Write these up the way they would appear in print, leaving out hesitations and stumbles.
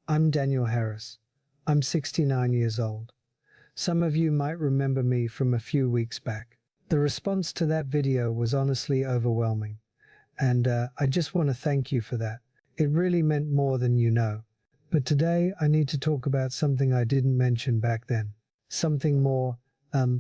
I'm Daniel Harris. I'm 69 years old. Some of you might remember me from a few weeks back. The response to that video was honestly overwhelming, and I just want to thank you for that. It really meant more than you know. But today I need to talk about something I didn't mention back then. Something more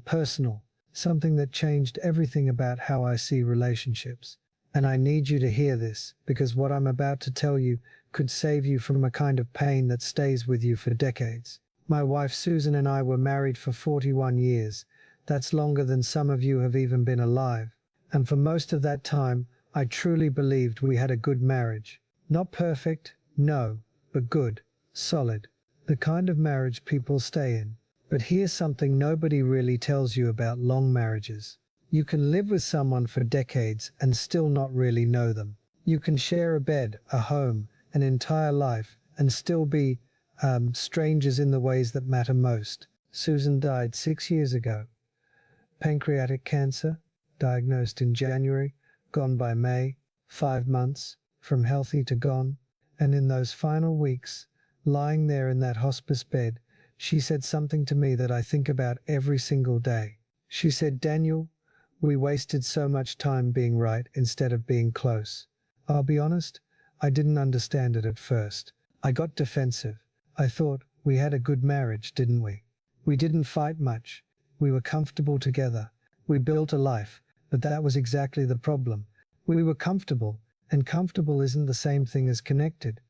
personal. Something that changed everything about how I see relationships. And I need you to hear this, because what I'm about to tell you could save you from a kind of pain that stays with you for decades. My wife Susan and I were married for 41 years. That's longer than some of you have even been alive. And for most of that time, I truly believed we had a good marriage. Not perfect, no, but good, solid. The kind of marriage people stay in. But here's something nobody really tells you about long marriages. You can live with someone for decades and still not really know them. You can share a bed, a home, an entire life, and still be strangers in the ways that matter most. Susan died 6 years ago. Pancreatic cancer, diagnosed in January, gone by May, 5 months, from healthy to gone. And in those final weeks, lying there in that hospice bed, she said something to me that I think about every single day. She said, "Daniel, we wasted so much time being right instead of being close." I'll be honest, I didn't understand it at first. I got defensive. I thought, we had a good marriage, didn't we? We didn't fight much. We were comfortable together. We built a life, but that was exactly the problem. We were comfortable, and comfortable isn't the same thing as connected.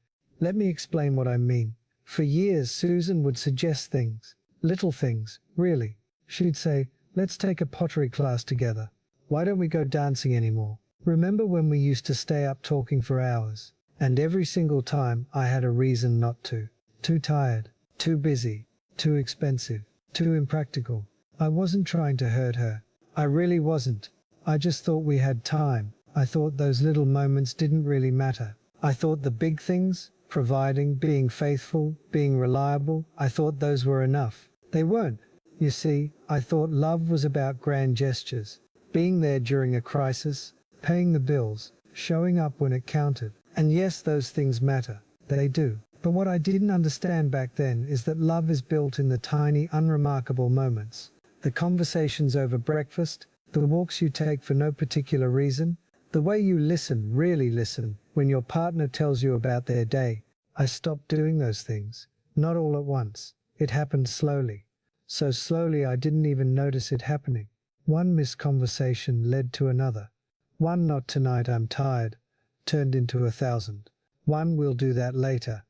Let me explain what I mean. For years, Susan would suggest things, little things, really. She'd say, "Let's take a pottery class together. Why don't we go dancing anymore? Remember when we used to stay up talking for hours?" And every single time I had a reason not to. Too tired, too busy, too expensive, too impractical. I wasn't trying to hurt her. I really wasn't. I just thought we had time. I thought those little moments didn't really matter. I thought the big things, providing, being faithful, being reliable, I thought those were enough. They weren't. You see, I thought love was about grand gestures, being there during a crisis, paying the bills, showing up when it counted. And yes, those things matter. They do. But what I didn't understand back then is that love is built in the tiny, unremarkable moments. The conversations over breakfast, the walks you take for no particular reason, the way you listen, really listen, when your partner tells you about their day. I stopped doing those things. Not all at once. It happened slowly. So slowly I didn't even notice it happening. One missed conversation led to another. One "not tonight, I'm tired" turned into 1,000. One "we'll do that later"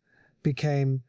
became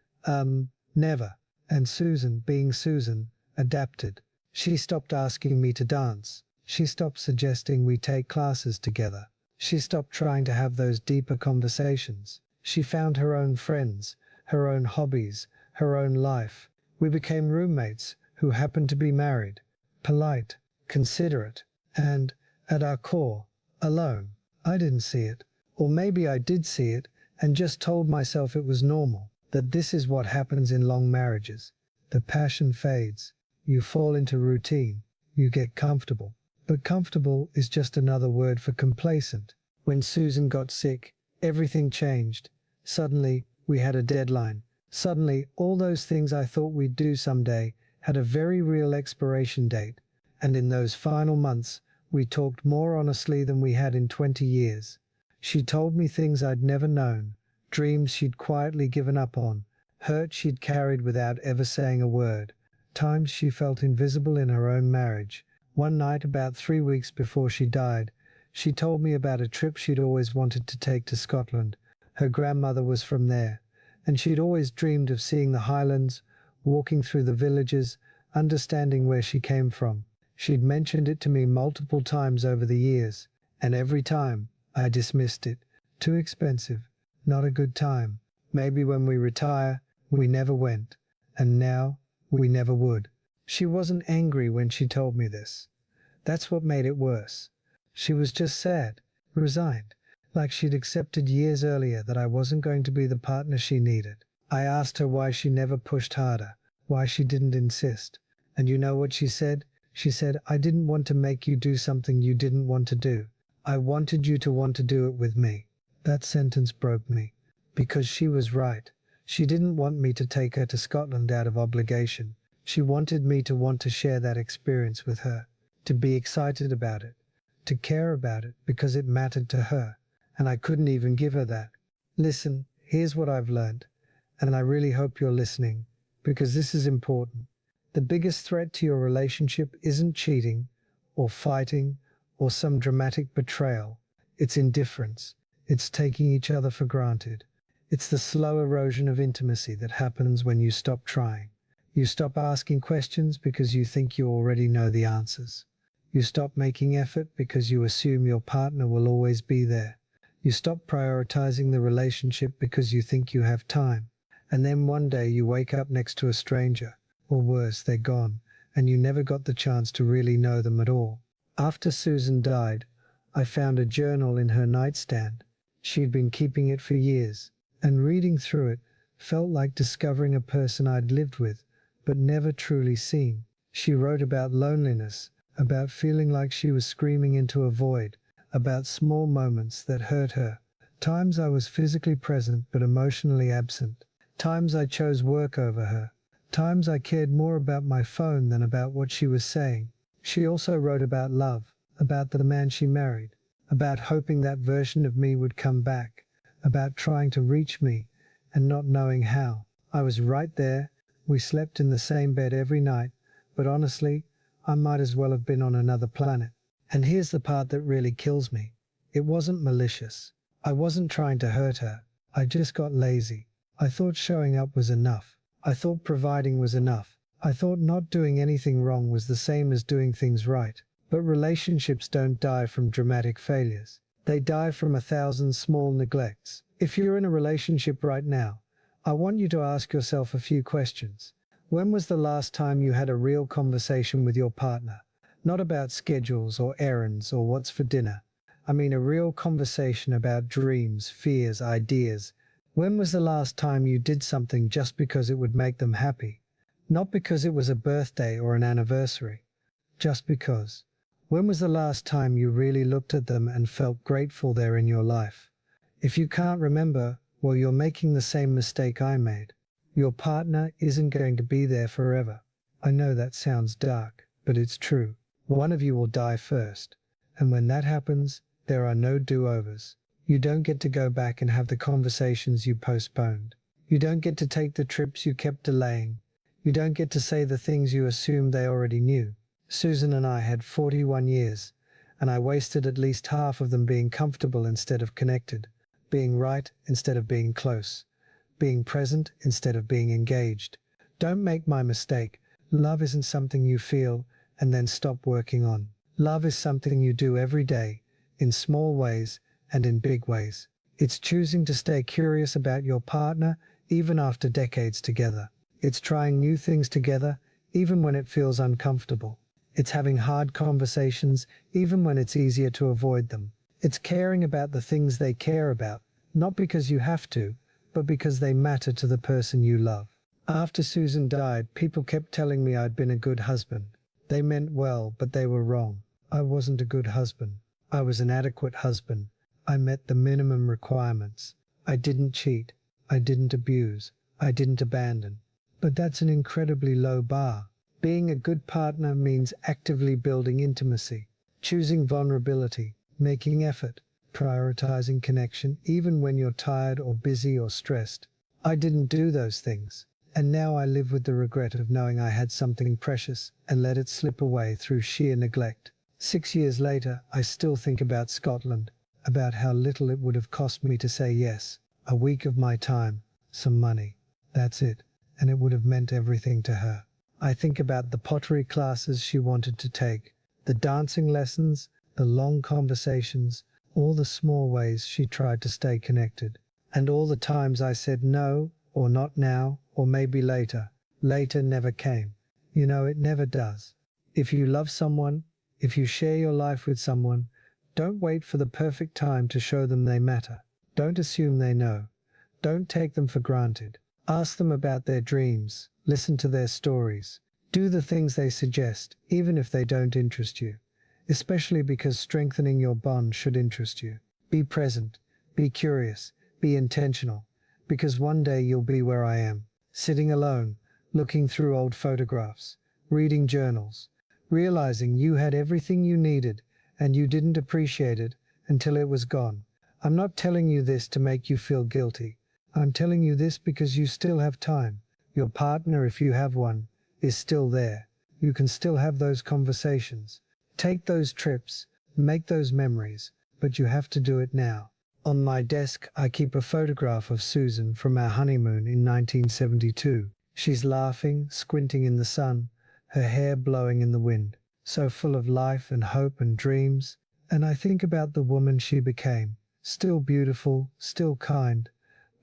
never. And Susan, being Susan, adapted. She stopped asking me to dance. She stopped suggesting we take classes together. She stopped trying to have those deeper conversations. She found her own friends, her own hobbies, her own life. We became roommates who happened to be married, polite, considerate, and, at our core, alone. I didn't see it. Or maybe I did see it and just told myself it was normal, that this is what happens in long marriages. The passion fades. You fall into routine. You get comfortable. But comfortable is just another word for complacent. When Susan got sick, everything changed. Suddenly, we had a deadline. Suddenly, all those things I thought we'd do someday had a very real expiration date. And in those final months, we talked more honestly than we had in 20 years. She told me things I'd never known, dreams she'd quietly given up on, hurt she'd carried without ever saying a word, times she felt invisible in her own marriage. One night, about 3 weeks before she died, she told me about a trip she'd always wanted to take to Scotland. Her grandmother was from there, and she'd always dreamed of seeing the Highlands, walking through the villages, understanding where she came from. She'd mentioned it to me multiple times over the years, and every time I dismissed it. Too expensive, not a good time. Maybe when we retire, we never went, and now we never would. She wasn't angry when she told me this. That's what made it worse. She was just sad, resigned, like she'd accepted years earlier that I wasn't going to be the partner she needed. I asked her why she never pushed harder, why she didn't insist. And you know what she said? She said, "I didn't want to make you do something you didn't want to do. I wanted you to want to do it with me." That sentence broke me, because she was right. She didn't want me to take her to Scotland out of obligation. She wanted me to want to share that experience with her, to be excited about it, to care about it because it mattered to her, and I couldn't even give her that. Listen, here's what I've learned, and I really hope you're listening, because this is important. The biggest threat to your relationship isn't cheating, or fighting, or some dramatic betrayal. It's indifference. It's taking each other for granted. It's the slow erosion of intimacy that happens when you stop trying. You stop asking questions because you think you already know the answers. You stop making effort because you assume your partner will always be there. You stop prioritizing the relationship because you think you have time. And then one day you wake up next to a stranger, or worse, they're gone, and you never got the chance to really know them at all. After Susan died, I found a journal in her nightstand. She'd been keeping it for years, and reading through it felt like discovering a person I'd lived with, but never truly seen. She wrote about loneliness, about feeling like she was screaming into a void, about small moments that hurt her, times I was physically present but emotionally absent, times I chose work over her, times I cared more about my phone than about what she was saying. She also wrote about love, about the man she married, about hoping that version of me would come back, about trying to reach me and not knowing how. I was right there. We slept in the same bed every night, but honestly, I might as well have been on another planet. And here's the part that really kills me. It wasn't malicious. I wasn't trying to hurt her. I just got lazy. I thought showing up was enough. I thought providing was enough. I thought not doing anything wrong was the same as doing things right. But relationships don't die from dramatic failures. They die from 1,000 small neglects. If you're in a relationship right now, I want you to ask yourself a few questions. When was the last time you had a real conversation with your partner? Not about schedules or errands or what's for dinner. I mean a real conversation about dreams, fears, ideas. When was the last time you did something just because it would make them happy? Not because it was a birthday or an anniversary. Just because. When was the last time you really looked at them and felt grateful they're in your life? If you can't remember, well, you're making the same mistake I made. Your partner isn't going to be there forever. I know that sounds dark, but it's true. One of you will die first, and when that happens, there are no do-overs. You don't get to go back and have the conversations you postponed. You don't get to take the trips you kept delaying. You don't get to say the things you assumed they already knew. Susan and I had 41 years, and I wasted at least half of them being comfortable instead of connected, being right instead of being close, being present instead of being engaged. Don't make my mistake. Love isn't something you feel and then stop working on. Love is something you do every day, in small ways and in big ways. It's choosing to stay curious about your partner even after decades together. It's trying new things together even when it feels uncomfortable. It's having hard conversations even when it's easier to avoid them. It's caring about the things they care about, not because you have to, but because they matter to the person you love. After Susan died, people kept telling me I'd been a good husband. They meant well, but they were wrong. I wasn't a good husband. I was an adequate husband. I met the minimum requirements. I didn't cheat. I didn't abuse. I didn't abandon. But that's an incredibly low bar. Being a good partner means actively building intimacy, choosing vulnerability, making effort, prioritizing connection even when you're tired or busy or stressed. I didn't do those things. And now I live with the regret of knowing I had something precious and let it slip away through sheer neglect. 6 years later, I still think about Scotland, about how little it would have cost me to say yes. A week of my time, some money. That's it. And it would have meant everything to her. I think about the pottery classes she wanted to take, the dancing lessons, the long conversations, all the small ways she tried to stay connected, and all the times I said no, or not now, or maybe later. Later never came. You know, it never does. If you love someone, if you share your life with someone, don't wait for the perfect time to show them they matter. Don't assume they know. Don't take them for granted. Ask them about their dreams. Listen to their stories. Do the things they suggest, even if they don't interest you. Especially because strengthening your bond should interest you. Be present. Be curious. Be intentional. because one day you'll be where I am, sitting alone, looking through old photographs, reading journals, realizing you had everything you needed and you didn't appreciate it until it was gone. I'm not telling you this to make you feel guilty. I'm telling you this because you still have time. Your partner, if you have one, is still there. You can still have those conversations. Take those trips, make those memories, but you have to do it now. On my desk, I keep a photograph of Susan from our honeymoon in 1972. She's laughing, squinting in the sun, her hair blowing in the wind, so full of life and hope and dreams. And I think about the woman she became, still beautiful, still kind,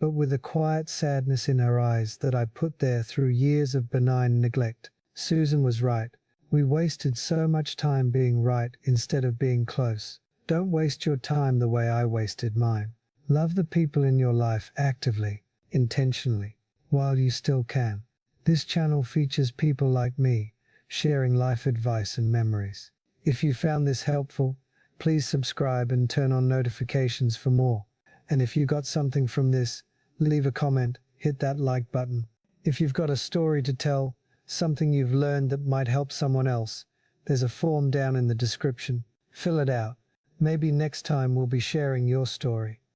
but with a quiet sadness in her eyes that I put there through years of benign neglect. Susan was right. We wasted so much time being right instead of being close. Don't waste your time the way I wasted mine. Love the people in your life actively, intentionally, while you still can. This channel features people like me, sharing life advice and memories. If you found this helpful, please subscribe and turn on notifications for more. And if you got something from this, leave a comment, hit that like button. If you've got a story to tell, something you've learned that might help someone else, there's a form down in the description. Fill it out. Maybe next time we'll be sharing your story.